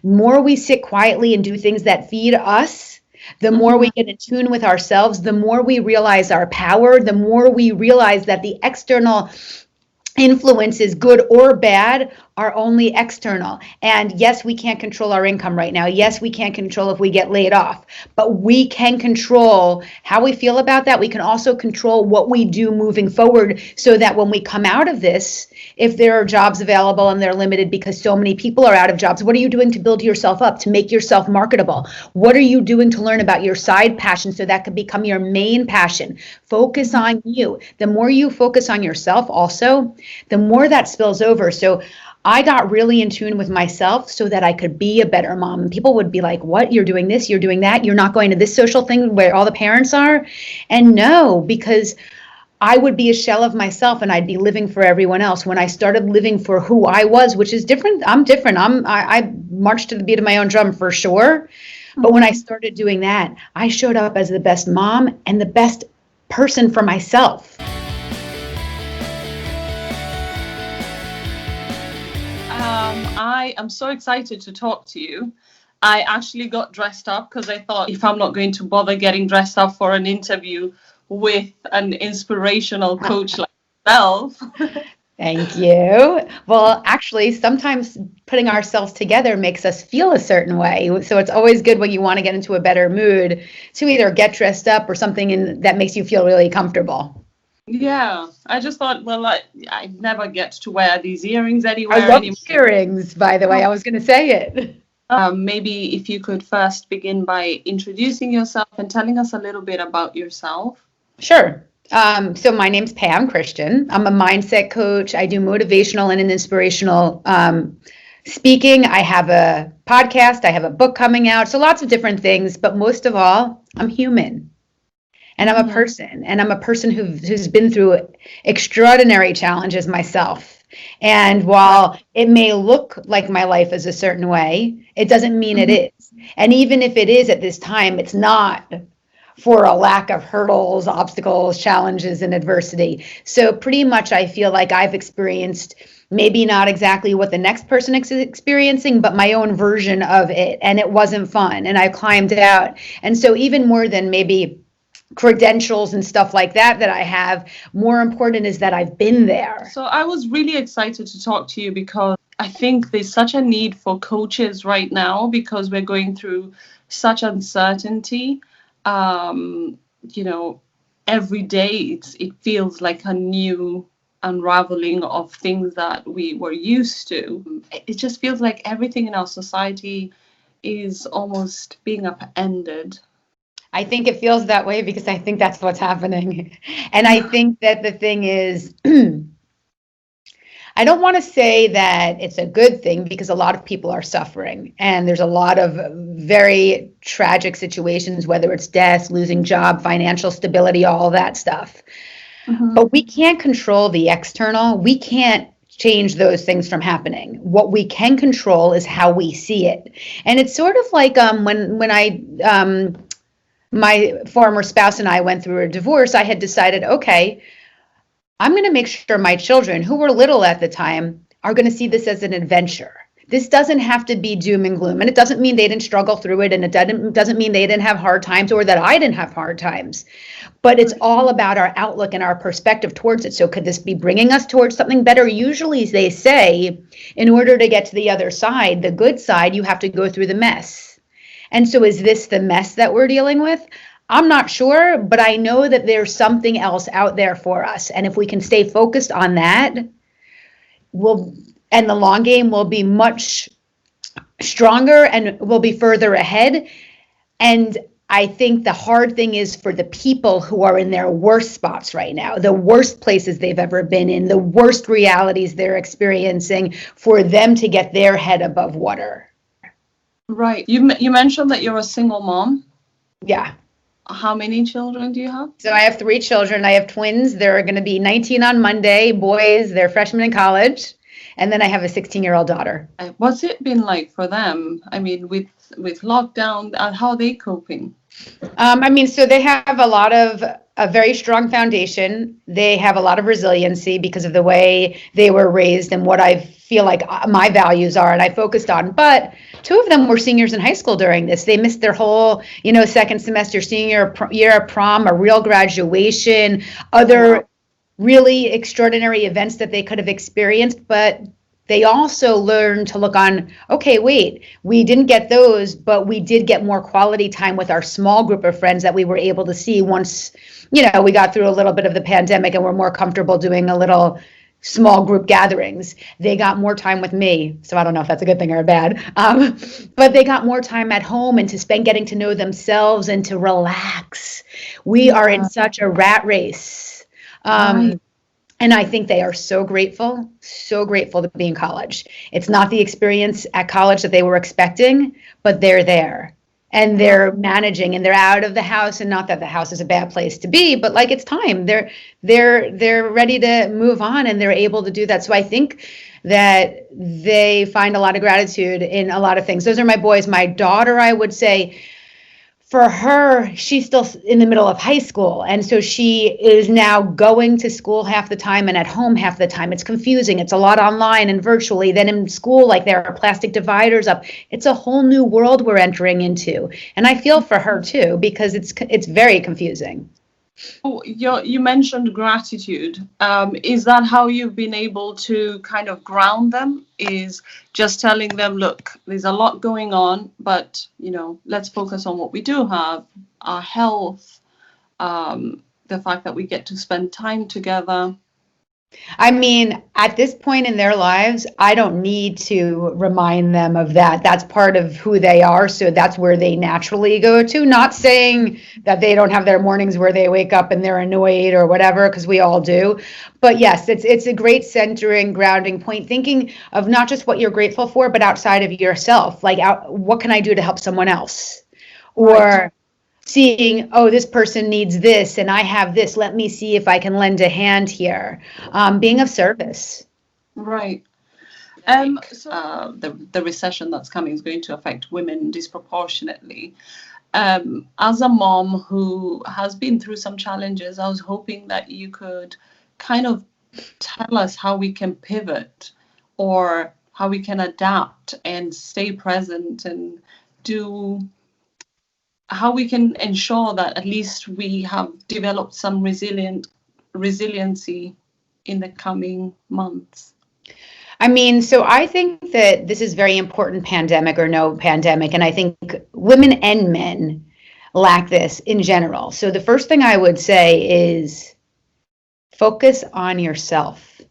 more we sit quietly and do things that feed us, the more we get in tune with ourselves, the more we realize our power, the more we realize that the external influences, good or bad, are only external. And yes, we can't control our income right now. Yes, we can't control if we get laid off, but we can control how we feel about that. We can also control what we do moving forward, so that when we come out of this, if there are jobs available and they're limited because so many people are out of jobs, what are you doing to build yourself up, to make yourself marketable? What are you doing to learn about your side passion so that could become your main passion? Focus on you. The more you focus on yourself also, the more that spills over. So I got really in tune with myself so that I could be a better mom. And people would be like, what? You're doing this, you're doing that, you're not going to this social thing where all the parents are? And no, because I would be a shell of myself and I'd be living for everyone else. When I started living for who I was, which is different, I'm different. I march to the beat of my own drum for sure. But when I started doing that, I showed up as the best mom and the best person for myself. I am so excited to talk to you. I actually got dressed up because I thought, if I'm not going to bother getting dressed up for an interview with an inspirational coach like yourself. Thank you. Well, actually, sometimes putting ourselves together makes us feel a certain way. So it's always good when you want to get into a better mood to either get dressed up or something that makes you feel really comfortable. Yeah, I just thought, well, I never get to wear these earrings anywhere. I love earrings, by the way. I was going to say it. Maybe if you could first begin by introducing yourself and telling us a little bit about yourself. Sure. So my name's Pam Christian. I'm a mindset coach. I do motivational and inspirational speaking. I have a podcast. I have a book coming out. So lots of different things. But most of all, I'm human. And I'm a person. And I'm a person who's been through extraordinary challenges myself. And while it may look like my life is a certain way, it doesn't mean it is. And even if it is at this time, it's not for a lack of hurdles, obstacles, challenges, and adversity. So pretty much I feel like I've experienced maybe not exactly what the next person is experiencing, but my own version of it. And it wasn't fun. And I climbed out. And so even more than maybe credentials and stuff like that I have, more important is that I've been there. So I was really excited to talk to you because I think there's such a need for coaches right now because we're going through such uncertainty. Every day it feels like a new unraveling of things that we were used to. It just feels like everything in our society is almost being upended. I think it feels that way because I think that's what's happening. And I think that the thing is, I don't want to say that it's a good thing because a lot of people are suffering and there's a lot of very tragic situations, whether it's death, losing job, financial stability, all that stuff. But we can't control the external. We can't change those things from happening. What we can control is how we see it. And it's sort of like when I my former spouse and I went through a divorce, I had decided, okay, I'm going to make sure my children, who were little at the time, are going to see this as an adventure. This doesn't have to be doom and gloom. And it doesn't mean they didn't struggle through it. And it doesn't mean they didn't have hard times or that I didn't have hard times. But it's all about our outlook and our perspective towards it. So could this be bringing us towards something better? Usually they say, in order to get to the other side, the good side, you have to go through the mess. And so is this the mess that we're dealing with? I'm not sure, but I know that there's something else out there for us. And if we can stay focused on that, and the long game will be much stronger and we'll be further ahead. And I think the hard thing is for the people who are in their worst spots right now, the worst places they've ever been in, the worst realities they're experiencing, for them to get their head above water. Right. You mentioned that you're a single mom. Yeah. How many children do you have? So I have 3 children. I have twins. They're going to be 19 on Monday. Boys, they're freshmen in college. And then I have a 16-year-old daughter. What's it been like for them? I mean, with lockdown, how are they coping? So they have a very strong foundation. They have a lot of resiliency because of the way they were raised and what I feel like my values are and I focused on. But two of them were seniors in high school during this. They missed their whole, second semester, senior year of prom, a real graduation, other really extraordinary events that they could have experienced. But they also learned to look on, okay, wait, we didn't get those, but we did get more quality time with our small group of friends that we were able to see once, we got through a little bit of the pandemic and we're more comfortable doing a little small group gatherings. They got more time with me. So I don't know if that's a good thing or a bad, but they got more time at home and to spend getting to know themselves and to relax. We are in such a rat race. Right. And I think they are so grateful to be in college. It's not the experience at college that they were expecting, but they're there and they're managing and they're out of the house. And not that the house is a bad place to be, but like it's time. They're ready to move on and they're able to do that. So I think that they find a lot of gratitude in a lot of things. Those are my boys. My daughter, I would say, for her, she's still in the middle of high school. And so she is now going to school half the time and at home half the time. It's confusing. It's a lot online and virtually. Then in school, like there are plastic dividers up. It's a whole new world we're entering into. And I feel for her too, because it's very confusing. Oh, you mentioned gratitude. Is that how you've been able to kind of ground them? Is just telling them, look, there's a lot going on, but, let's focus on what we do have, our health, the fact that we get to spend time together. I mean, at this point in their lives, I don't need to remind them of that. That's part of who they are. So that's where they naturally go to. Not saying that they don't have their mornings where they wake up and they're annoyed or whatever, because we all do. But yes, it's a great centering, grounding point, thinking of not just what you're grateful for, but outside of yourself. Like, what can I do to help someone else? Or seeing, oh, this person needs this and I have this. Let me see if I can lend a hand here. Being of service. Right. So the recession that's coming is going to affect women disproportionately. As a mom who has been through some challenges, I was hoping that you could kind of tell us how we can pivot or how we can adapt and stay present and how we can ensure that at least we have developed some resiliency in the coming months. So I think that this is very important, pandemic or no pandemic, and I think women and men lack this in general. So the first thing I would say is focus on yourself.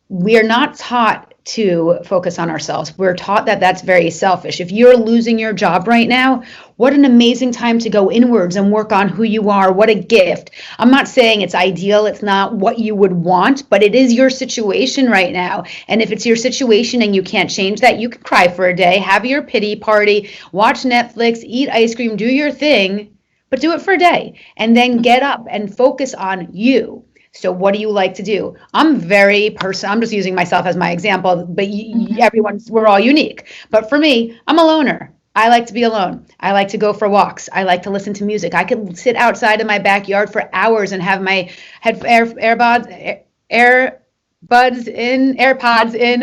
We are not taught to focus on ourselves. We're taught that that's very selfish. If you're losing your job right now, what an amazing time to go inwards and work on who you are. What a gift. I'm not saying it's ideal. It's not what you would want, but it is your situation right now. And if it's your situation and you can't change that, you can cry for a day, have your pity party, watch Netflix, eat ice cream, do your thing, but do it for a day and then get up and focus on you. So what do you like to do? I'm just using myself as my example, but we're all unique. But for me, I'm a loner. I like to be alone. I like to go for walks. I like to listen to music. I could sit outside in my backyard for hours and have my AirPods in,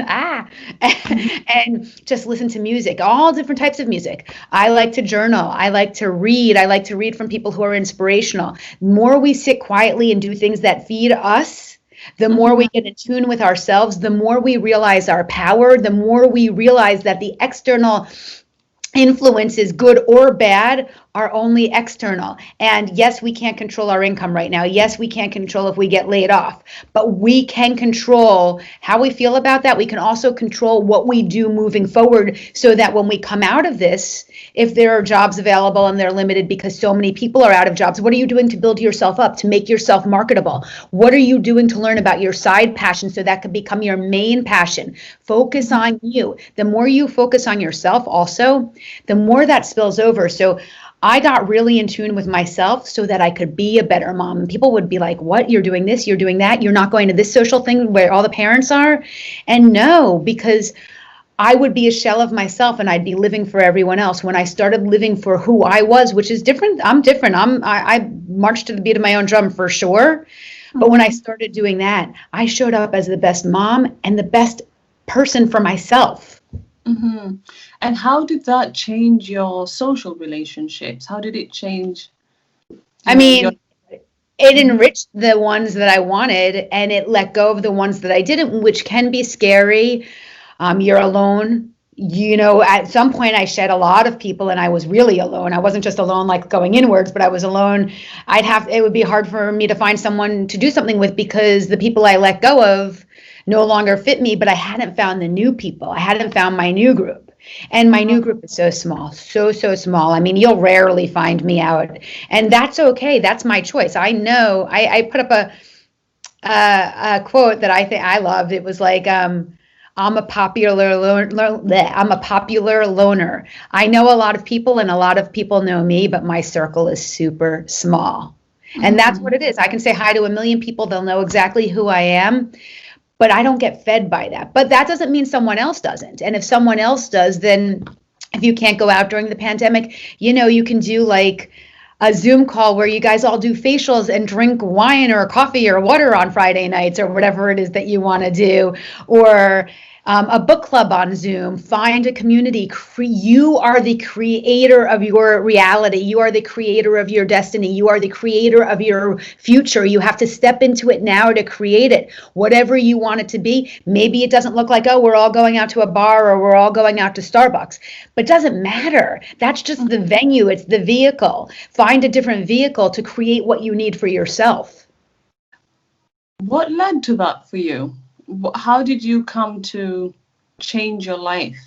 and just listen to music, all different types of music. I like to journal. I like to read. I like to read from people who are inspirational. The more we sit quietly and do things that feed us, the more we get in tune with ourselves, the more we realize our power, the more we realize that the external influences, good or bad, are only external. And yes, we can't control our income right now. Yes, we can't control if we get laid off, but we can control how we feel about that. We can also control what we do moving forward so that when we come out of this, if there are jobs available and they're limited because so many people are out of jobs, what are you doing to build yourself up, to make yourself marketable? What are you doing to learn about your side passion so that could become your main passion? Focus on you. The more you focus on yourself also, the more that spills over. So I got really in tune with myself so that I could be a better mom. And people would be like, what? You're doing this, you're doing that, you're not going to this social thing where all the parents are? And no, because I would be a shell of myself and I'd be living for everyone else. When I started living for who I was, which is different, I'm different. I march to the beat of my own drum for sure. But when I started doing that, I showed up as the best mom and the best person for myself. Mm-hmm. And how did that change your social relationships? How did it change? I mean, it enriched the ones that I wanted and it let go of the ones that I didn't, which can be scary. You're alone. You know, at some point I shed a lot of people and I was really alone. I wasn't just alone like going inwards, but I was alone. It would be hard for me to find someone to do something with because the people I let go of no longer fit me, but I hadn't found the new people. I hadn't found my new group. And my new group is so small, so small. I mean, you'll rarely find me out. And that's okay. That's my choice. I know. I put up a quote that I think I loved. It was like, I'm a popular loner. I know a lot of people and a lot of people know me, but my circle is super small. And that's what it is. I can say hi to a million people. They'll know exactly who I am. But I don't get fed by that. But that doesn't mean someone else doesn't. And if someone else does, then if you can't go out during the pandemic, you know, you can do like a Zoom call where you guys all do facials and drink wine or coffee or water on Friday nights or whatever it is that you want to do. Or a book club on Zoom. Find a community. You are the creator of your reality. You are the creator of your destiny. You are the creator of your future. You have to step into it now to create it. Whatever you want it to be. Maybe it doesn't look like, oh, we're all going out to a bar or we're all going out to Starbucks. But it doesn't matter. That's just the venue. It's the vehicle. Find a different vehicle to create what you need for yourself. What led to that for you? How did you come to change your life?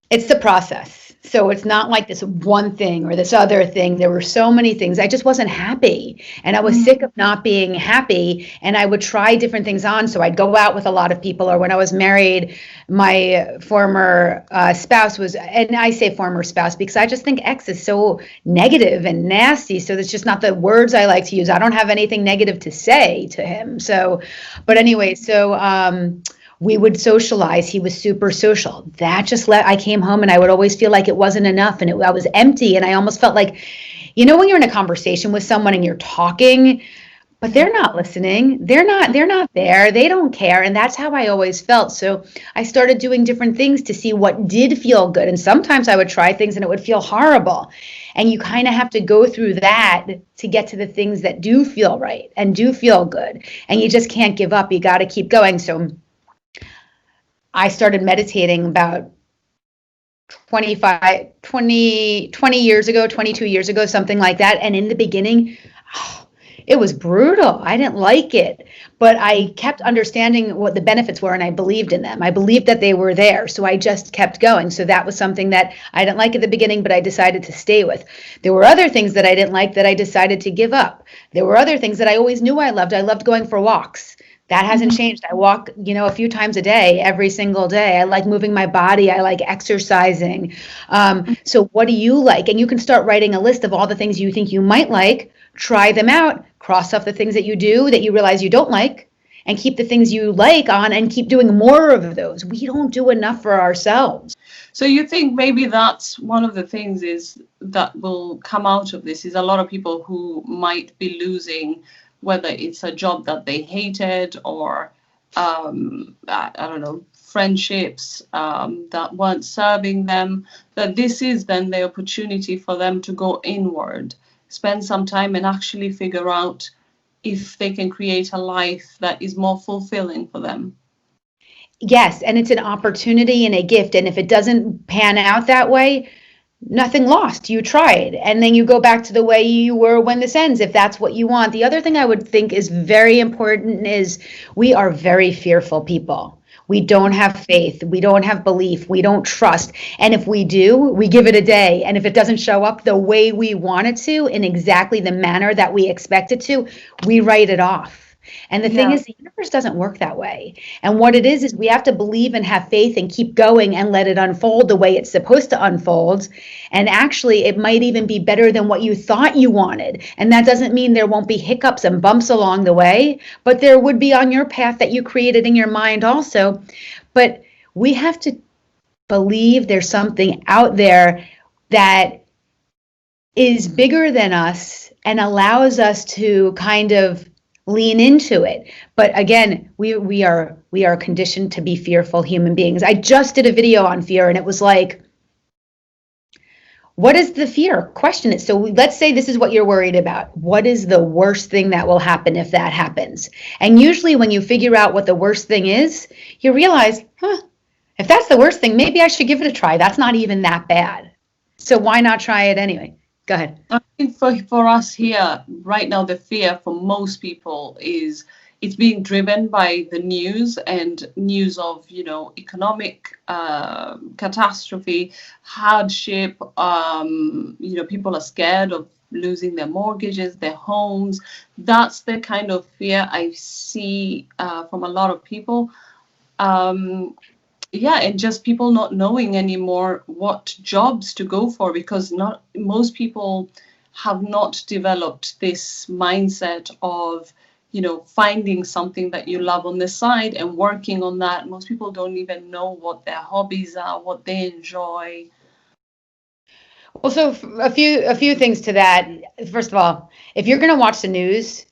It's the process. So it's not like this one thing or this other thing. There were so many things. I just wasn't happy. And I was sick of not being happy. And I would try different things on. So I'd go out with a lot of people. Or when I was married, my former spouse was, and I say former spouse because I just think ex is so negative and nasty. So that's just not the words I like to use. I don't have anything negative to say to him. So, but anyway, we would socialize. He was super social. That just I came home and I would always feel like it wasn't enough and I was empty. And I almost felt like, you know, when you're in a conversation with someone and you're talking, but they're not listening. They're not there. They don't care. And that's how I always felt. So I started doing different things to see what did feel good. And sometimes I would try things and it would feel horrible. And you kind of have to go through that to get to the things that do feel right and do feel good. And you just can't give up. You got to keep going. So I started meditating about 20 years ago, 22 years ago, something like that. And in the beginning, it was brutal. I didn't like it, but I kept understanding what the benefits were and I believed in them. I believed that they were there. So I just kept going. So that was something that I didn't like at the beginning, but I decided to stay with. There were other things that I didn't like that I decided to give up. There were other things that I always knew I loved. I loved going for walks. That hasn't changed. I walk, a few times a day, every single day. I like moving my body. I like exercising. So what do you like? And you can start writing a list of all the things you think you might like, try them out, cross off the things that you do that you realize you don't like, and keep the things you like on and keep doing more of those. We don't do enough for ourselves. So you think maybe that's one of the things is that will come out of this is a lot of people who might be losing, whether it's a job that they hated or, I don't know, friendships that weren't serving them, that this is then the opportunity for them to go inward, spend some time and actually figure out if they can create a life that is more fulfilling for them. Yes, and it's an opportunity and a gift. And if it doesn't pan out that way, nothing lost. You tried. And then you go back to the way you were when this ends, if that's what you want. The other thing I would think is very important is we are very fearful people. We don't have faith. We don't have belief. We don't trust. And if we do, we give it a day. And if it doesn't show up the way we want it to, in exactly the manner that we expect it to, we write it off. And the thing is, the universe doesn't work that way. And what it is we have to believe and have faith and keep going and let it unfold the way it's supposed to unfold. And actually, it might even be better than what you thought you wanted. And that doesn't mean there won't be hiccups and bumps along the way, but there would be on your path that you created in your mind also. But we have to believe there's something out there that is bigger than us and allows us to kind of lean into it. But again, we are conditioned to be fearful human beings. I just did a video on fear, and it was like, what is the fear? Question it. So let's say this is what you're worried about. What is the worst thing that will happen if that happens? And usually when you figure out what the worst thing is, you realize, if that's the worst thing, maybe I should give it a try. That's not even that bad. So why not try it anyway? Go ahead. I think for us here right now, the fear for most people is it's being driven by the news and news of, economic catastrophe, hardship. People are scared of losing their mortgages, their homes. That's the kind of fear I see from a lot of people. And just people not knowing anymore what jobs to go for, because not most people have not developed this mindset of, finding something that you love on the side and working on that. Most people don't even know what their hobbies are, what they enjoy. Well, so a few things to that. First of all, if you're going to watch the news,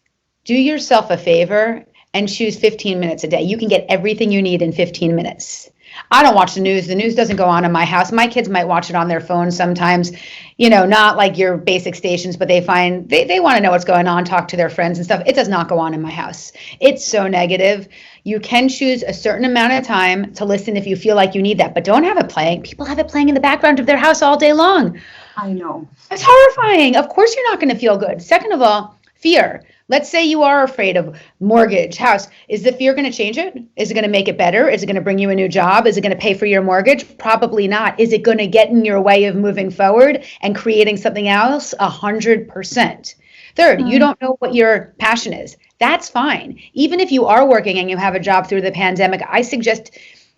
do yourself a favor and choose 15 minutes a day. You can get everything you need in 15 minutes. I don't watch the news. The news doesn't go on in my house. My kids might watch it on their phone sometimes, not like your basic stations, but they want to know what's going on, talk to their friends and stuff. It does not go on in my house. It's so negative. You can choose a certain amount of time to listen if you feel like you need that, but don't have it playing. People have it playing in the background of their house all day long. I know. It's horrifying. Of course you're not going to feel good. Second of all, fear. Let's say you are afraid of mortgage, house. Is the fear going to change it? Is it going to make it better? Is it going to bring you a new job? Is it going to pay for your mortgage? Probably not. Is it going to get in your way of moving forward and creating something else? 100%. Third, you don't know what your passion is. That's fine. Even if you are working and you have a job through the pandemic, I suggest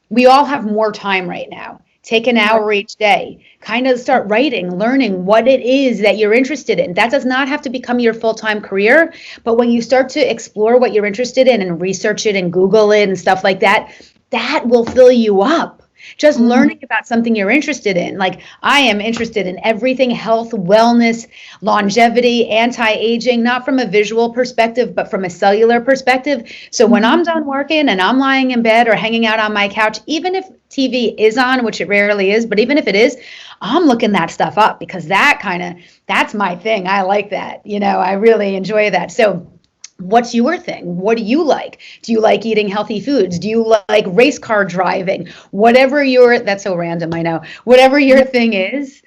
we all have more time right now. Take an hour each day, kind of start writing, learning what it is that you're interested in. That does not have to become your full-time career, but when you start to explore what you're interested in and research it and Google it and stuff like that, that will fill you up. Just learning about something you're interested in. Like I am interested in everything health, wellness, longevity, anti-aging, not from a visual perspective, but from a cellular perspective. So when I'm done working and I'm lying in bed or hanging out on my couch, even if TV is on, which it rarely is, but even if it is, I'm looking that stuff up because that's my thing. I like that. I really enjoy that. So what's your thing? What do you like? Do you like eating healthy foods? Do you like race car driving? That's so random, I know. Whatever your thing is,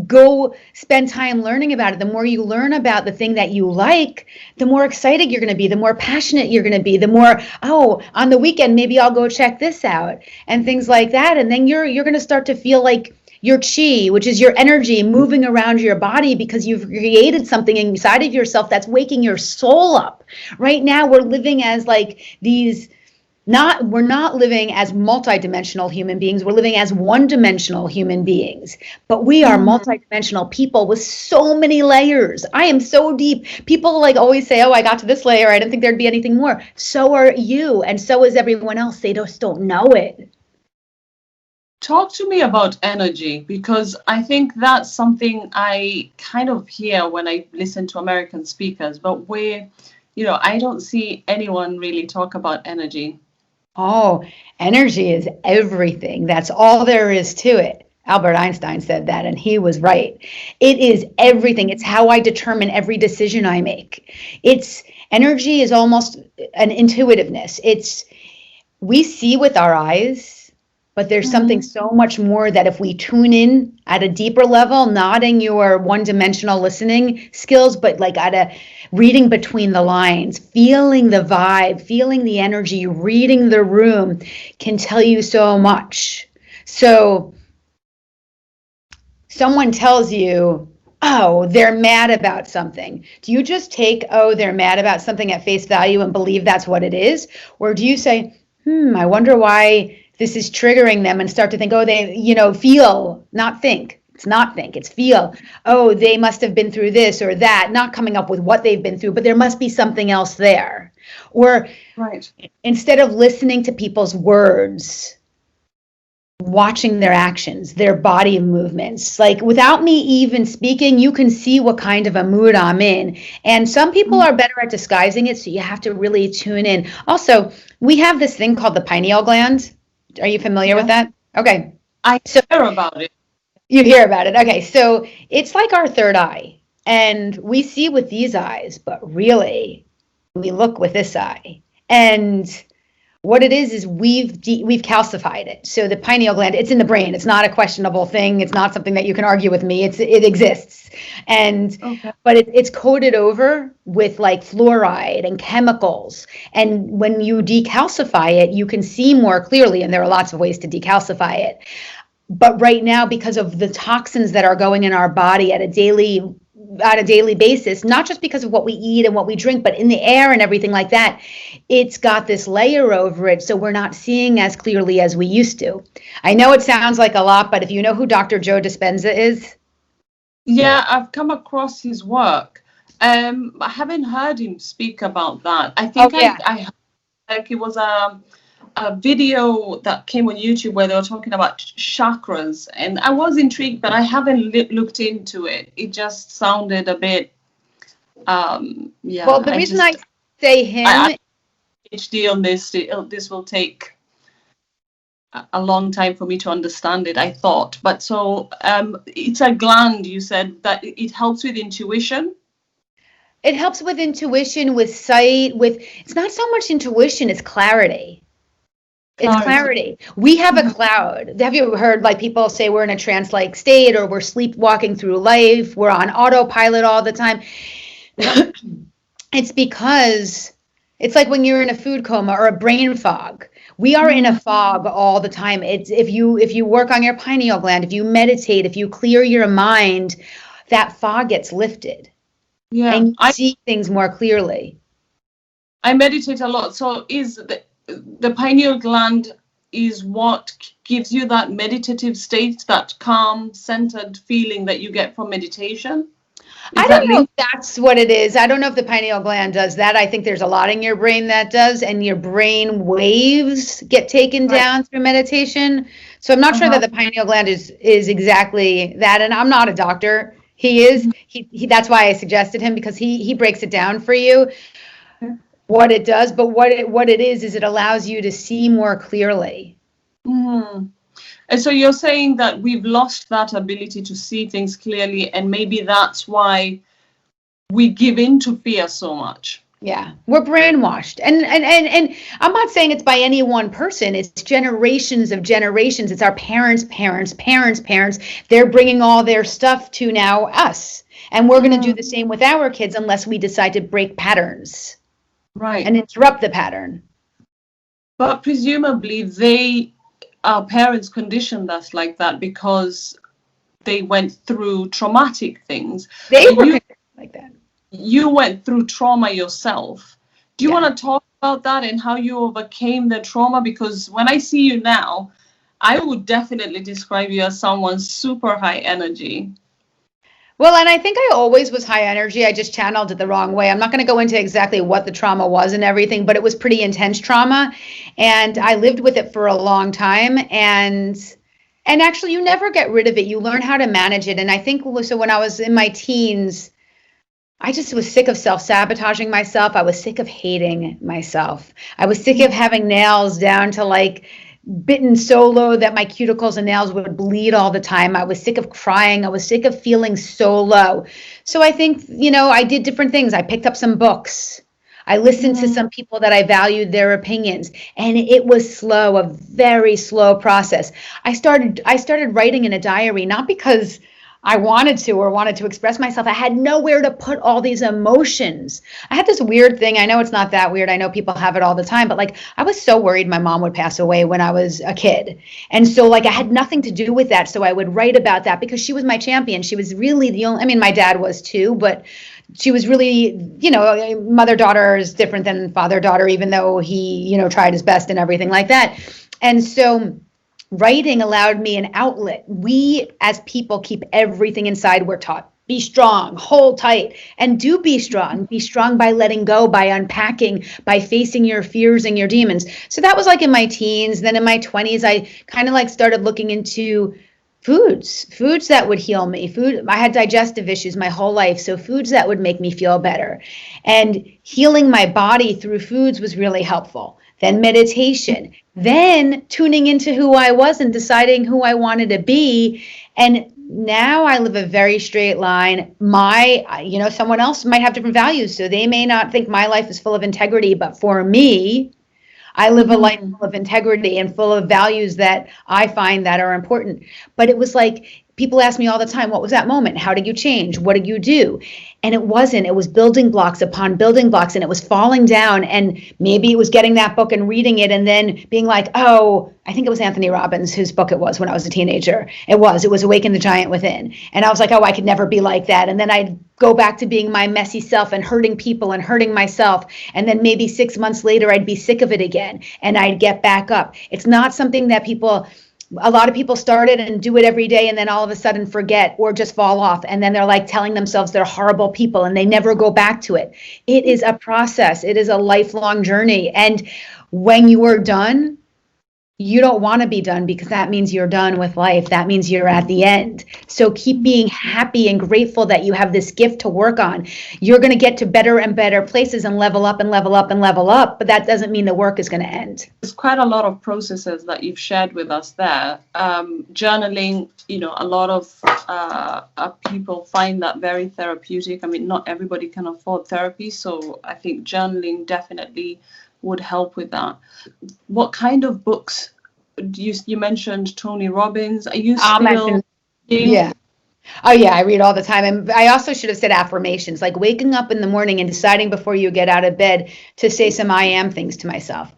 go spend time learning about it. The more you learn about the thing that you like, the more excited you're going to be, the more passionate you're going to be, the more, on the weekend, maybe I'll go check this out and things like that. And then you're going to start to feel like your chi, which is your energy moving around your body because you've created something inside of yourself that's waking your soul up. Right now, we're living as we're not living as multidimensional human beings. We're living as one-dimensional human beings, but we are multidimensional people with so many layers. I am so deep. People always say, I got to this layer. I didn't think there'd be anything more. So are you. And so is everyone else. They just don't know it. Talk to me about energy, because I think that's something I kind of hear when I listen to American speakers, but I don't see anyone really talk about energy. Oh, energy is everything. That's all there is to it. Albert Einstein said that, and he was right. It is everything. It's how I determine every decision I make. Energy is almost an intuitiveness. We see with our eyes, but there's something so much more that if we tune in at a deeper level, not in your one-dimensional listening skills, but at a reading between the lines, feeling the vibe, feeling the energy, reading the room can tell you so much. So someone tells you, oh, they're mad about something? Do you just take, oh, they're mad about something at face value and believe that's what it is? Or do you say, I wonder why this is triggering them, and start to think, oh, they, feel, not think. It's not think, it's feel. Oh, they must have been through this or that, not coming up with what they've been through, but there must be something else there. Or Right. instead of listening to people's words, watching their actions, their body movements. Like without me even speaking, you can see what kind of a mood I'm in. And some people are better at disguising it, so you have to really tune in. Also, we have this thing called the pineal gland. Are you familiar with that? Okay. I hear about it. You hear about it. Okay. So it's like our third eye. And we see with these eyes, but really we look with this eye. And what it is we've calcified it. So the pineal gland, it's in the brain. It's not a questionable thing. It's not something that you can argue with me. It exists. And but it's coated over with like fluoride and chemicals. And when you decalcify it, you can see more clearly. And there are lots of ways to decalcify it. But right now, because of the toxins that are going in our body on a daily basis, not just because of what we eat and what we drink, but in the air and everything like that, it's got this layer over it, so we're not seeing as clearly as we used to. I know it sounds like a lot, but if you know who Dr. Joe Dispenza is? Yeah, I've come across his work. I haven't heard him speak about that. I think I heard, like, it was a video that came on YouTube where they were talking about chakras, and I was intrigued, but I haven't looked into it. It just sounded a bit, yeah. Well, the reason I say him, I PhD on this. This will take a long time for me to understand it, I thought. But so it's a gland. You said that it helps with intuition. It helps with intuition, with sight, it's not so much intuition, it's clarity. It's clarity. We have a cloud. Have you heard like people say we're in a trance-like state, or we're sleepwalking through life, we're on autopilot all the time? It's because it's like when you're in a food coma or a brain fog. We are in a fog all the time. It's if you work on your pineal gland, if you meditate, if you clear your mind, that fog gets lifted. Yeah, and you see things more clearly. I meditate a lot. So is the pineal gland is what gives you that meditative state, that calm, centered feeling that you get from meditation? I don't know if that's what it is. I don't know if the pineal gland does that. I think there's a lot in your brain that does, and your brain waves get taken down through meditation. So I'm not sure that the pineal gland is exactly that. And I'm not a doctor. He is. He that's why I suggested him, because he breaks it down for you. What it does, but what it is it allows you to see more clearly. Mm-hmm. And so you're saying that we've lost that ability to see things clearly, and maybe that's why we give in to fear so much. Yeah, we're brainwashed. And I'm not saying it's by any one person. It's generations of generations. It's our parents. They're bringing all their stuff to now us. And we're going to do the same with our kids unless we decide to break patterns. Right. And interrupt the pattern. But presumably our parents conditioned us like that because they went through traumatic things. They were conditioned like that. You went through trauma yourself. Do you want to talk about that and how you overcame the trauma? Because when I see you now, I would definitely describe you as someone super high energy. Well, and I think I always was high energy. I just channeled it the wrong way. I'm not going to go into exactly what the trauma was and everything, but it was pretty intense trauma. And I lived with it for a long time. And actually, you never get rid of it. You learn how to manage it. And I think, so when I was in my teens, I just was sick of self-sabotaging myself. I was sick of hating myself. I was sick of having nails down to like bitten so low that my cuticles and nails would bleed all the time. I was sick of crying. I was sick of feeling so low. So I think, I did different things. I picked up some books. I listened to some people that I valued their opinions, and it was slow, a very slow process. I started writing in a diary, not because I wanted to express myself. I had nowhere to put all these emotions. I had this weird thing. I know it's not that weird. I know people have it all the time, but like I was so worried my mom would pass away when I was a kid. And so like I had nothing to do with that. So I would write about that because she was my champion. She was really the only, I mean, my dad was too, but she was really, mother-daughter is different than father-daughter, even though he, tried his best and everything like that. And so writing allowed me an outlet. We as people keep everything inside. We're taught, be strong, hold tight, and do be strong. Be strong by letting go, by unpacking, by facing your fears and your demons. So that was like in my teens. Then in my 20s, I kind of like started looking into foods that would heal me. I had digestive issues my whole life, so foods that would make me feel better. And healing my body through foods was really helpful. Then meditation, then tuning into who I was and deciding who I wanted to be. And now I live a very straight line. Someone else might have different values, so they may not think my life is full of integrity, but for me, I live a life full of integrity and full of values that I find that are important. But it was like, people ask me all the time, what was that moment? How did you change? What did you do? And it was building blocks upon building blocks, and it was falling down. And maybe it was getting that book and reading it and then being like, oh, I think it was Anthony Robbins, whose book it was when I was a teenager. It was Awaken the Giant Within. And I was like, oh, I could never be like that. And then I'd go back to being my messy self and hurting people and hurting myself. And then maybe 6 months later, I'd be sick of it again and I'd get back up. It's not something that a lot of people started and do it every day and then all of a sudden forget or just fall off. And then they're like telling themselves they're horrible people and they never go back to it. It is a process. It is a lifelong journey. And when you are done, you don't want to be done, because that means you're done with life. That means you're at the end. So keep being happy and grateful that you have this gift to work on. You're going to get to better and better places and level up and level up and level up, but that doesn't mean the work is going to end. There's quite a lot of processes that you've shared with us there. Journaling, a lot of people find that very therapeutic. I mean, not everybody can afford therapy, so I think journaling definitely would help with that. What kind of books you mentioned? Tony Robbins. Are you still? Yeah. Oh yeah, I read all the time. And I also should have said affirmations, like waking up in the morning and deciding before you get out of bed to say some I am things to myself.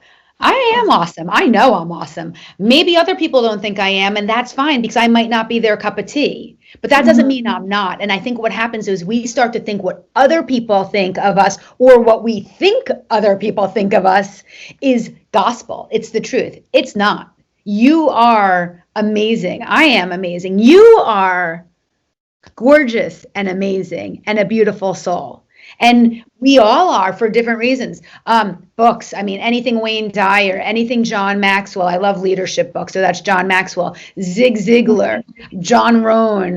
I am awesome. I know I'm awesome. Maybe other people don't think I am, and that's fine, because I might not be their cup of tea. But that doesn't mean I'm not. And I think what happens is we start to think what other people think of us, or what we think other people think of us, is gospel. It's the truth. It's not. You are amazing. I am amazing. You are gorgeous and amazing and a beautiful soul. And we all are, for different reasons. Books, I mean, anything Wayne Dyer, anything John Maxwell. I love leadership books, so that's John Maxwell. Zig Ziglar, John Rohn,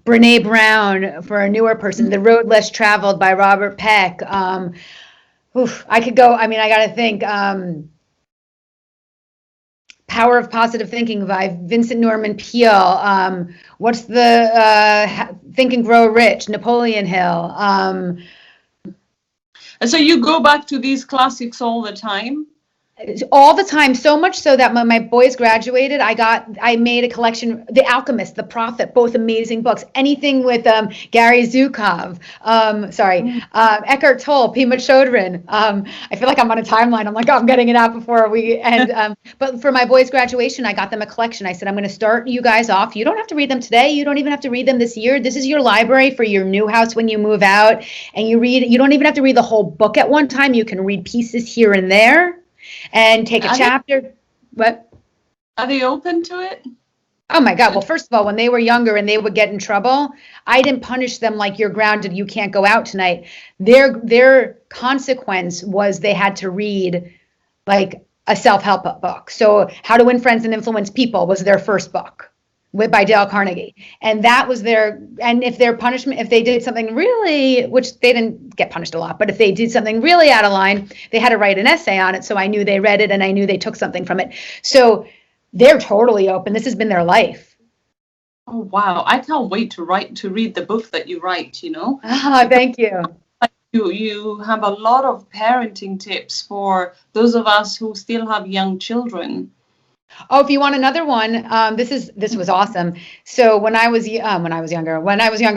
Brene Brown, for a newer person. The Road Less Traveled by Robert Peck. I could go, I got to think. Power of Positive Thinking by Vincent Norman Peale. What's the Think and Grow Rich, Napoleon Hill. And so you go back to these classics all the time? All the time, so much so that when my boys graduated, I made a collection, The Alchemist, The Prophet, both amazing books. Anything with Gary Zukov, Eckhart Tolle, Pema Chodron. I feel like I'm on a timeline. I'm like, I'm getting it out before we end. But for my boys' graduation, I got them a collection. I said, I'm going to start you guys off. You don't have to read them today. You don't even have to read them this year. This is your library for your new house when you move out. And you don't even have to read the whole book at one time. You can read pieces here and there. And take a chapter. What? Are they open to it? Oh my God. Well, first of all, when they were younger and they would get in trouble, I didn't punish them like, you're grounded, you can't go out tonight. Their consequence was they had to read like a self-help book. So How to Win Friends and Influence People was their first book by Dale Carnegie. And that was and if their punishment, if they did something really, which they didn't get punished a lot, but if they did something really out of line, they had to write an essay on it. So I knew they read it and I knew they took something from it. So they're totally open. This has been their life. Oh, wow. I can't wait to read the book that you write, Thank you. You have a lot of parenting tips for those of us who still have young children. Oh, if you want another one, this was awesome. So when I was younger,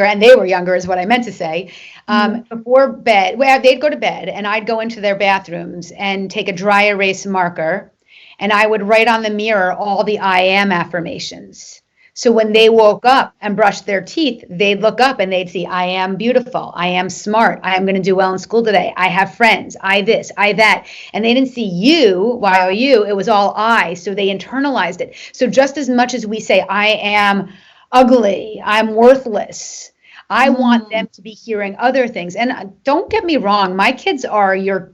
and they were younger, is what I meant to say. Mm. Before bed, well, they'd go to bed, and I'd go into their bathrooms and take a dry erase marker, and I would write on the mirror all the I am affirmations. So when they woke up and brushed their teeth, they'd look up and they'd see, I am beautiful, I am smart, I am going to do well in school today, I have friends, I this, I that. And they didn't see you, Y-O-U, it was all I. So they internalized it. So just as much as we say, I am ugly, I'm worthless, I want them to be hearing other things. And don't get me wrong, my kids are your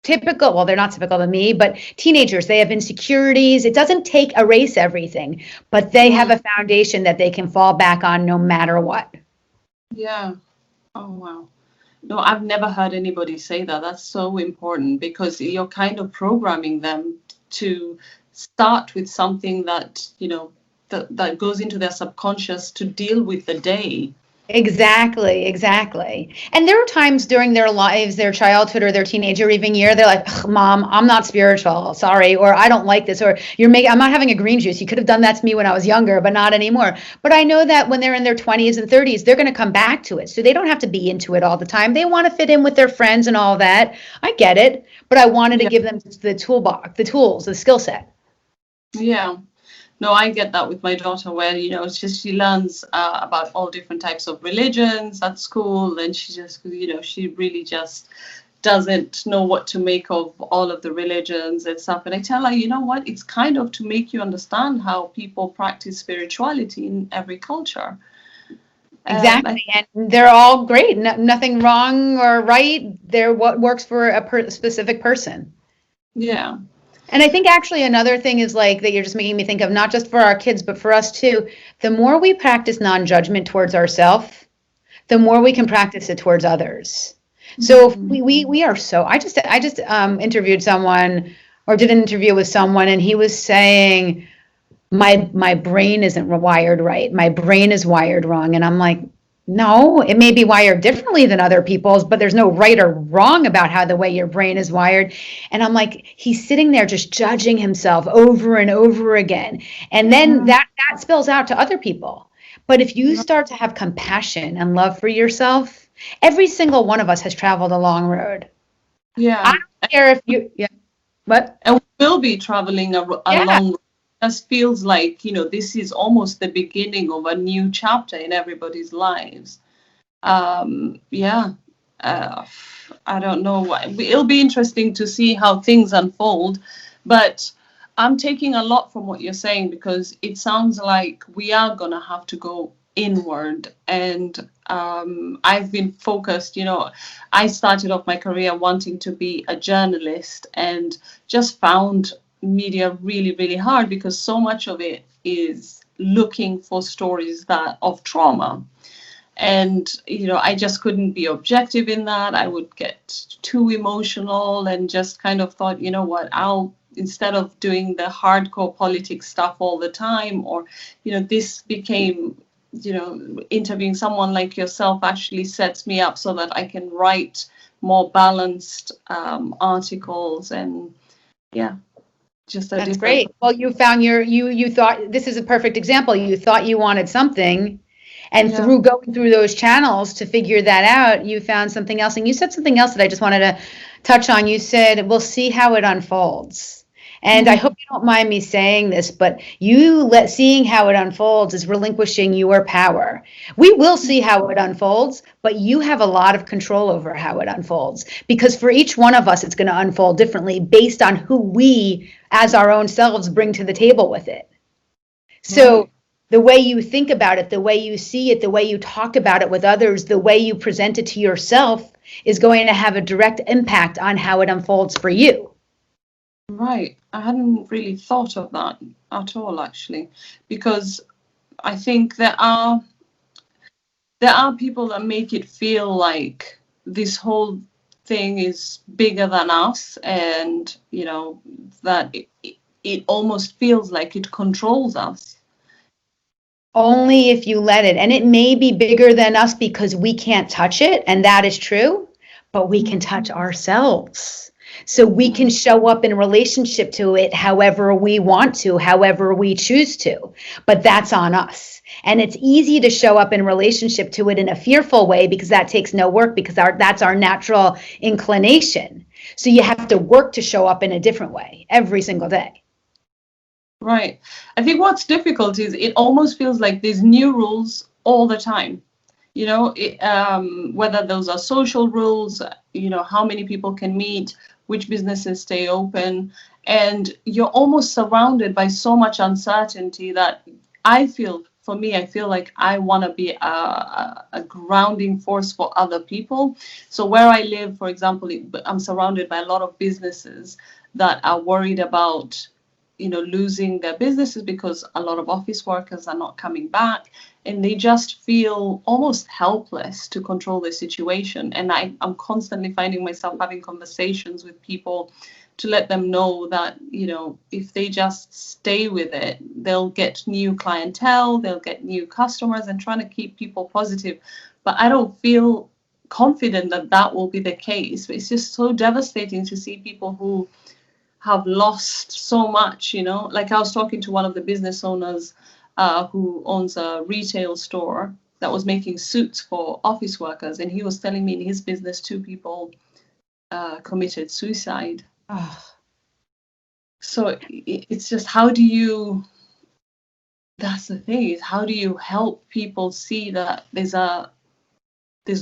typical, well, they're not typical to me, but teenagers, they have insecurities. It doesn't take erase everything, but they have a foundation that they can fall back on no matter what. Yeah. Oh, wow. No, I've never heard anybody say that. That's so important because you're kind of programming them to start with something that, that goes into their subconscious to deal with the day. Exactly, exactly. And there are times during their lives, their childhood or their teenager even year, they're like, "Ugh, Mom, I'm not spiritual, sorry," or I don't like this, or I'm not having a green juice. You could have done that to me when I was younger, but not anymore. But I know that when they're in their 20s and 30s, they're going to come back to it. So they don't have to be into it all the time. They want to fit in with their friends and all that. I get it. But I wanted to give them the toolbox, the tools, the skill set. Yeah. No, I get that with my daughter where, it's just she learns about all different types of religions at school, and she just, she really just doesn't know what to make of all of the religions and stuff. And I tell her, you know what, it's kind of to make you understand how people practice spirituality in every culture. Exactly. And they're all great. Nothing wrong or right. They're what works for a specific person. Yeah. And I think actually another thing is like that you're just making me think of, not just for our kids, but for us too. The more we practice non-judgment towards ourselves, the more we can practice it towards others. So we are so, I just interviewed someone or did an interview with someone, and he was saying, my brain isn't wired right. My brain is wired wrong. And I'm like, no, it may be wired differently than other people's, but there's no right or wrong about how the way your brain is wired. And I'm like, he's sitting there just judging himself over and over again. And then that spills out to other people. But if you start to have compassion and love for yourself, every single one of us has traveled a long road. Yeah. I don't care if you, yeah, what? And we will be traveling a long road. Just feels like, this is almost the beginning of a new chapter in everybody's lives. I don't know. It'll be interesting to see how things unfold, but I'm taking a lot from what you're saying because it sounds like we are going to have to go inward. And I've been focused, I started off my career wanting to be a journalist and just found media really, really hard because so much of it is looking for stories of trauma. And, I just couldn't be objective in that. I would get too emotional and just kind of thought, what, instead of doing the hardcore politics stuff all the time, or, this became, interviewing someone like yourself actually sets me up so that I can write more balanced articles. And yeah. That's great. Well, you found you thought this is a perfect example. You thought you wanted something, and through going through those channels to figure that out, you found something else. And you said something else that I just wanted to touch on. You said, we'll see how it unfolds. And I hope you don't mind me saying this, but seeing how it unfolds is relinquishing your power. We will see how it unfolds, but you have a lot of control over how it unfolds, because for each one of us, it's going to unfold differently based on who we, as our own selves, bring to the table with it. So the way you think about it, the way you see it, the way you talk about it with others, the way you present it to yourself is going to have a direct impact on how it unfolds for you. Right. I hadn't really thought of that at all, actually, because I think there are people that make it feel like this whole thing is bigger than us, and that it almost feels like it controls us. Only if you let it. And it may be bigger than us because we can't touch it, and that is true, but we can touch ourselves. So we can show up in relationship to it however we want to, however we choose to, but that's on us. And it's easy to show up in relationship to it in a fearful way because that takes no work, because that's our natural inclination. So you have to work to show up in a different way every single day. Right. I think what's difficult is it almost feels like there's new rules all the time. You know, whether those are social rules, you know, how many people can meet, which businesses stay open, and you're almost surrounded by so much uncertainty that I feel like I want to be a grounding force for other people. So where I live, for example, I'm surrounded by a lot of businesses that are worried about, you know, losing their businesses because a lot of office workers are not coming back, and they just feel almost helpless to control the situation. And I'm constantly finding myself having conversations with people to let them know that, you know, if they just stay with it, they'll get new clientele, they'll get new customers, and trying to keep people positive. But I don't feel confident that that will be the case. It's just so devastating to see people who have lost so much, you know. Like I was talking to one of the business owners who owns a retail store that was making suits for office workers, and he was telling me in his business 2 people committed suicide. Oh. So it's just, how do you, that's the thing, is how do you help people see that there's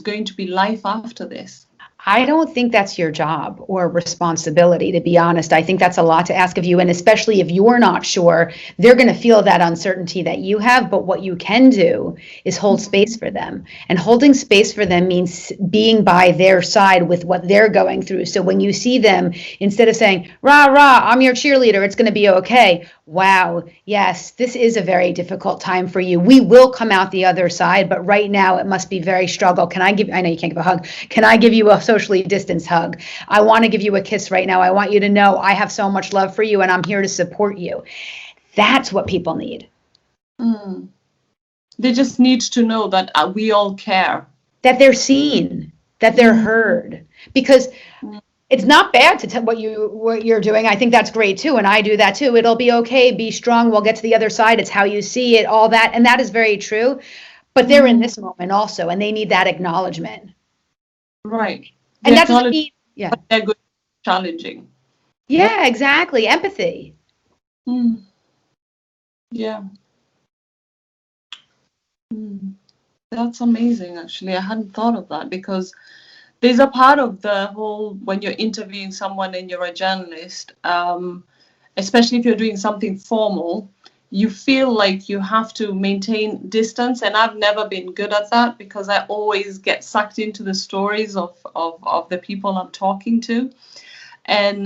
going to be life after this? I don't think that's your job or responsibility, to be honest. I think that's a lot to ask of you. And especially if you're not sure, they're going to feel that uncertainty that you have. But what you can do is hold space for them. And holding space for them means being by their side with what they're going through. So when you see them, instead of saying, rah, rah, I'm your cheerleader, it's going to be okay. Wow, yes, this is a very difficult time for you. We will come out the other side, but right now it must be very struggle. I know you can't give a hug. Can I give you a socially distanced hug? I want to give you a kiss right now. I want you to know I have so much love for you and I'm here to support you. That's what people need. They just need to know that we all care. That they're seen, that they're heard. Because it's not bad to tell what you're doing. I think that's great too, and I do that too. It'll be okay. Be strong. We'll get to the other side. It's how you see it, all that, and that is very true. But they're in this moment also, and they need that acknowledgement. Right. And that doesn't mean, yeah, they're good, challenging. Yeah, exactly. Empathy. Yeah. That's amazing. Actually, I hadn't thought of that, because there's a part of the whole, when you're interviewing someone and you're a journalist, especially if you're doing something formal, you feel like you have to maintain distance. And I've never been good at that, because I always get sucked into the stories of the people I'm talking to. And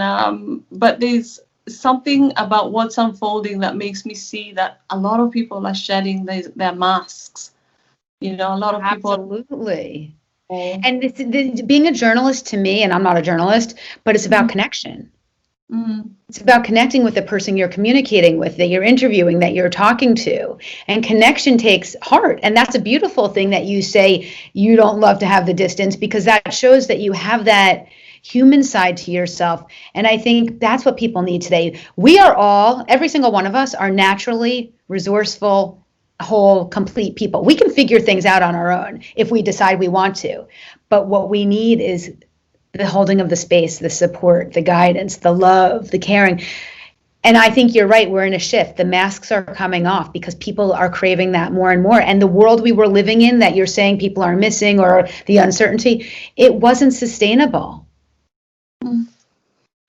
but there's something about what's unfolding that makes me see that a lot of people are shedding their masks. You know, a lot of people. Absolutely. And being a journalist, to me, and I'm not a journalist, but it's about connection. It's about connecting with the person you're communicating with, that you're interviewing, that you're talking to. And connection takes heart. And that's a beautiful thing that you say you don't love to have the distance, because that shows that you have that human side to yourself. And I think that's what people need today. We are all, every single one of us, are naturally resourceful, whole, complete people. We can figure things out on our own if we decide we want to. But what we need is the holding of the space, the support, the guidance, the love, the caring. And I think you're right. We're in a shift. The masks are coming off because people are craving that more and more. And the world we were living in that you're saying people are missing, or the uncertainty, it wasn't sustainable.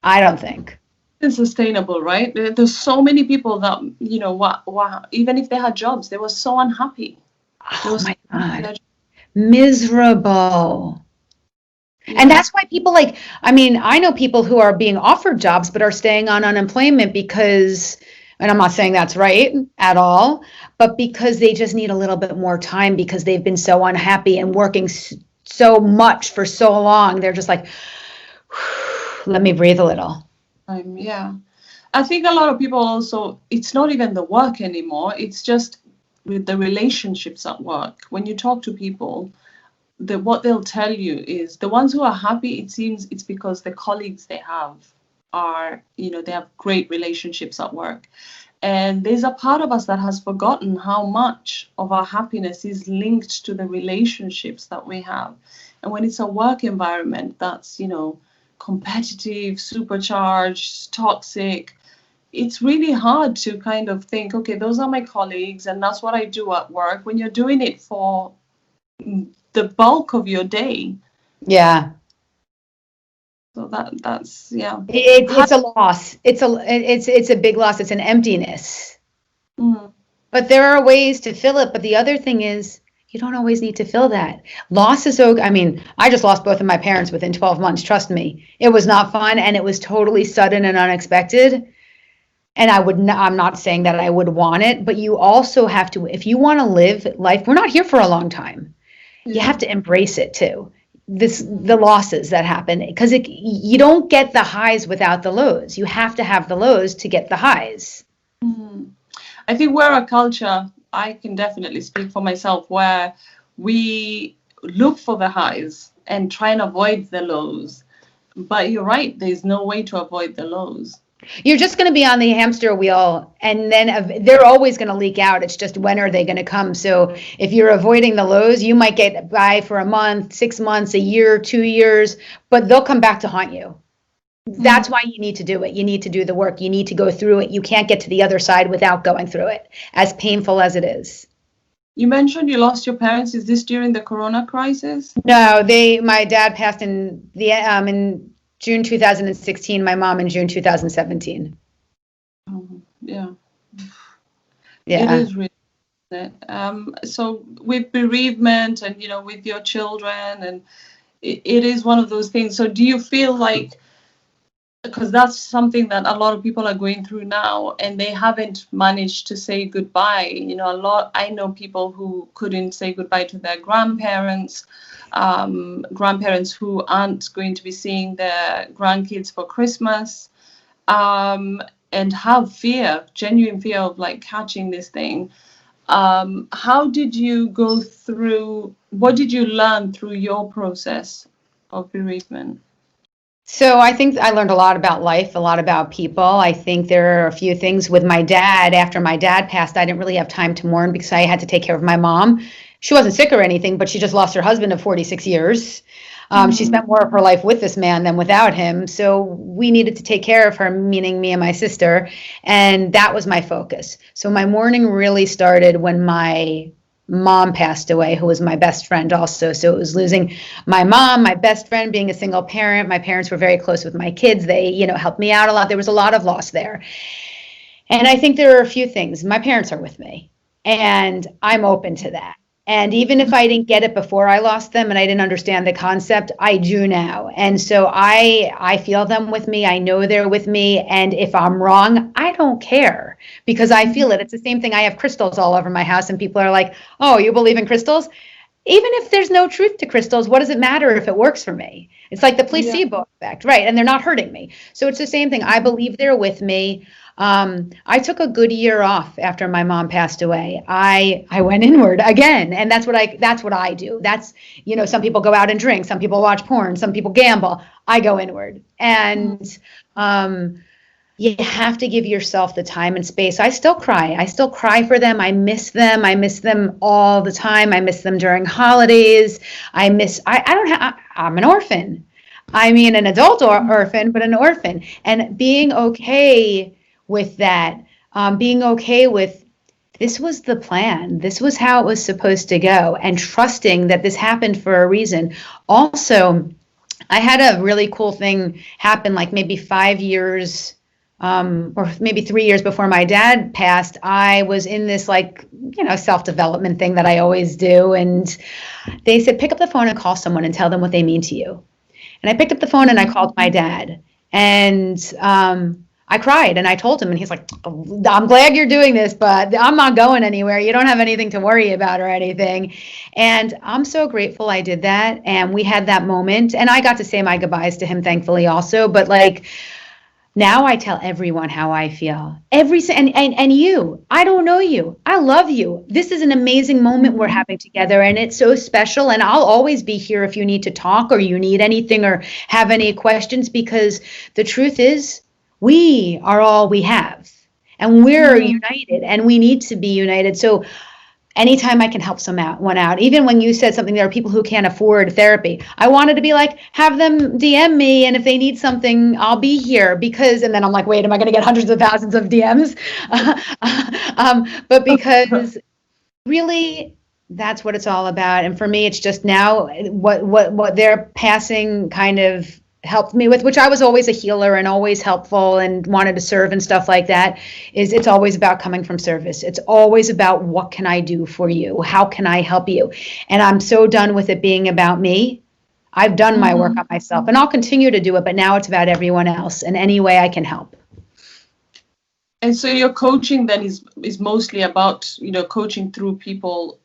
I don't think. It's sustainable, right? There's so many people that, you know, even if they had jobs, they were so unhappy. Oh my God. Miserable. Yeah. And that's why people I know people who are being offered jobs but are staying on unemployment because, and I'm not saying that's right at all, but because they just need a little bit more time, because they've been so unhappy and working so much for so long. They're just like, let me breathe a little. Yeah. I think a lot of people also, it's not even the work anymore. It's just with the relationships at work. When you talk to people, what they'll tell you is the ones who are happy, it seems it's because the colleagues they have are, they have great relationships at work. And there's a part of us that has forgotten how much of our happiness is linked to the relationships that we have. And when it's a work environment that's, competitive, supercharged, toxic, it's really hard to kind of think, okay, those are my colleagues and that's what I do at work, when you're doing it for the bulk of your day. Yeah. So that's yeah. It's a loss. It's a big loss. It's an emptiness. Mm. But there are ways to fill it. But the other thing is, you don't always need to fill that. Loss is okay. I mean, I just lost both of my parents within 12 months. Trust me, it was not fun, and it was totally sudden and unexpected. And I'm not saying that I would want it, but you also have to, if you want to live life, we're not here for a long time. You have to embrace it too. The losses that happen, because you don't get the highs without the lows. You have to have the lows to get the highs. Mm. I think we're a culture, I can definitely speak for myself, where we look for the highs and try and avoid the lows. But you're right, there's no way to avoid the lows. You're just going to be on the hamster wheel, and then they're always going to leak out. It's just, when are they going to come? So if you're avoiding the lows, you might get by for a month, 6 months, a year, 2 years, but they'll come back to haunt you. That's why you need to do it. You need to do the work. You need to go through it. You can't get to the other side without going through it, as painful as it is. You mentioned you lost your parents. Is this during the Corona crisis? No, my dad passed in June 2016, my mom in June 2017. Yeah. Yeah. It is really so with bereavement and, with your children, and it is one of those things. So do you feel like, because that's something that a lot of people are going through now, and they haven't managed to say goodbye. I know people who couldn't say goodbye to their grandparents, grandparents who aren't going to be seeing their grandkids for Christmas, and have fear, genuine fear of like catching this thing. How did you go through, what did you learn through your process of bereavement? So I think I learned a lot about life, a lot about people. I think there are a few things with my dad. After my dad passed, I didn't really have time to mourn because I had to take care of my mom. She wasn't sick or anything, but she just lost her husband of 46 years. She spent more of her life with this man than without him. So we needed to take care of her, meaning me and my sister. And that was my focus. So my mourning really started when my mom passed away, who was my best friend also. So it was losing my mom, my best friend, being a single parent. My parents were very close with my kids. They, helped me out a lot. There was a lot of loss there. And I think there are a few things. My parents are with me, and I'm open to that. And even if I didn't get it before I lost them and I didn't understand the concept, I do now. And so I feel them with me. I know they're with me. And if I'm wrong, I don't care because I feel it. It's the same thing. I have crystals all over my house and people are like, oh, you believe in crystals? Even if there's no truth to crystals, what does it matter if it works for me? It's like the placebo effect, right? And they're not hurting me. So it's the same thing. I believe they're with me. I took a good year off after my mom passed away. I went inward again, and that's what I do. That's, some people go out and drink, some people watch porn, some people gamble. I go inward, and you have to give yourself the time and space. I still cry. I still cry for them. I miss them. I miss them all the time. I miss them during holidays. I'm an orphan. I mean, an adult orphan, but an orphan, and being okay with that, being okay with this was the plan. This was how it was supposed to go, and trusting that this happened for a reason. Also, I had a really cool thing happen like maybe 5 years or maybe 3 years before my dad passed. I was in this self-development thing that I always do. And they said, pick up the phone and call someone and tell them what they mean to you. And I picked up the phone and I called my dad, and I cried and I told him, and he's like, I'm glad you're doing this, but I'm not going anywhere. You don't have anything to worry about or anything. And I'm so grateful I did that. And we had that moment, and I got to say my goodbyes to him, thankfully also. But Now I tell everyone how I feel. And you, I don't know you. I love you. This is an amazing moment we're having together, and it's so special. And I'll always be here if you need to talk or you need anything or have any questions, because the truth is we are all we have. And we're united, and we need to be united. So anytime I can help someone out, even when you said something, there are people who can't afford therapy. I wanted to be like, have them DM me, and if they need something, I'll be here. And then I'm like, wait, am I going to get hundreds of thousands of DMs? But because really, that's what it's all about. And for me, it's just now what they're passing kind of helped me with, which I was always a healer and always helpful and wanted to serve and stuff like that, is it's always about coming from service. It's always about, what can I do for you? How can I help you? And I'm so done with it being about me. I've done my work on myself, and I'll continue to do it, but now it's about everyone else and any way I can help. And so your coaching then is mostly about, coaching through people,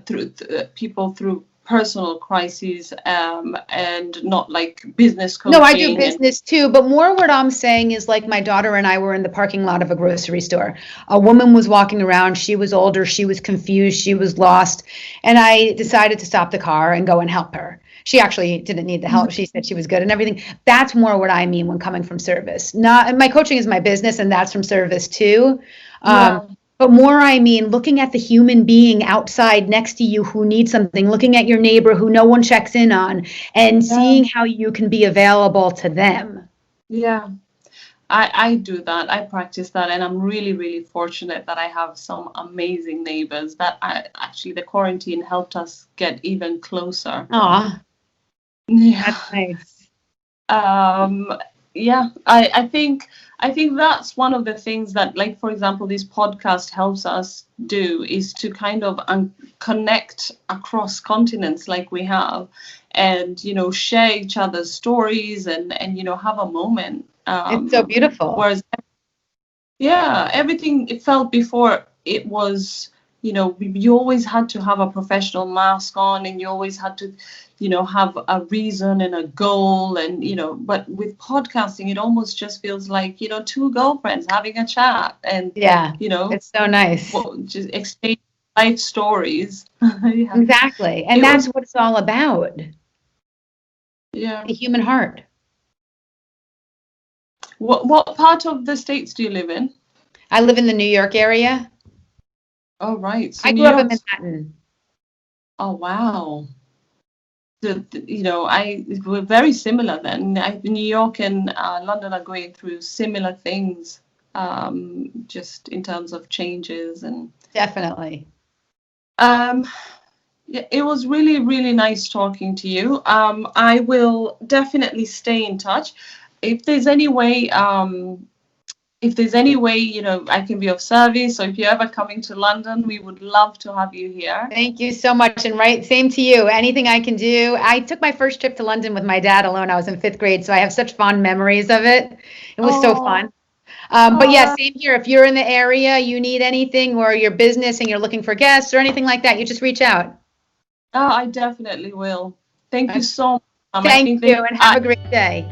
through personal crises, and not like business coaching. No, I do business too, but more what I'm saying is, like, my daughter and I were in the parking lot of a grocery store. A woman was walking around. She was older. She was confused. She was lost. And I decided to stop the car and go and help her. She actually didn't need the help. She said she was good and everything. That's more what I mean when coming from service. Not, my coaching is my business, and that's from service too. But more, I mean, looking at the human being outside next to you who needs something, looking at your neighbor who no one checks in on, and seeing how you can be available to them. Yeah, I do that. I practice that, and I'm really, really fortunate that I have some amazing neighbors that the quarantine helped us get even closer. Aw, Yeah. that's nice. Yeah, I think that's one of the things that, like, for example, this podcast helps us do, is to kind of connect across continents like we have, and share each other's stories, and have a moment. It's so beautiful. Whereas, yeah, everything it felt before, it was, you always had to have a professional mask on, and you always had to have a reason and a goal, and but with podcasting, it almost just feels like two girlfriends having a chat, and it's so nice. Just exchange life stories. Yeah. Exactly, and that's what it's all about. Yeah, the human heart. What part of the States do you live in? I live in the New York area. Oh, right. So I grew up in Manhattan. Oh, wow. We're very similar then. New York and London are going through similar things, just in terms of changes. And definitely. Yeah, it was really, really nice talking to you. I will definitely stay in touch. If there's any way, I can be of service, or if you're ever coming to London, we would love to have you here. Thank you so much. And same to you. Anything I can do. I took my first trip to London with my dad alone. I was in 5th grade, so I have such fond memories of it. It was so fun. But yeah, same here. If you're in the area, you need anything, or your business and you're looking for guests or anything like that, you just reach out. Oh, I definitely will. Thank you so much. Thank you, and have a great day.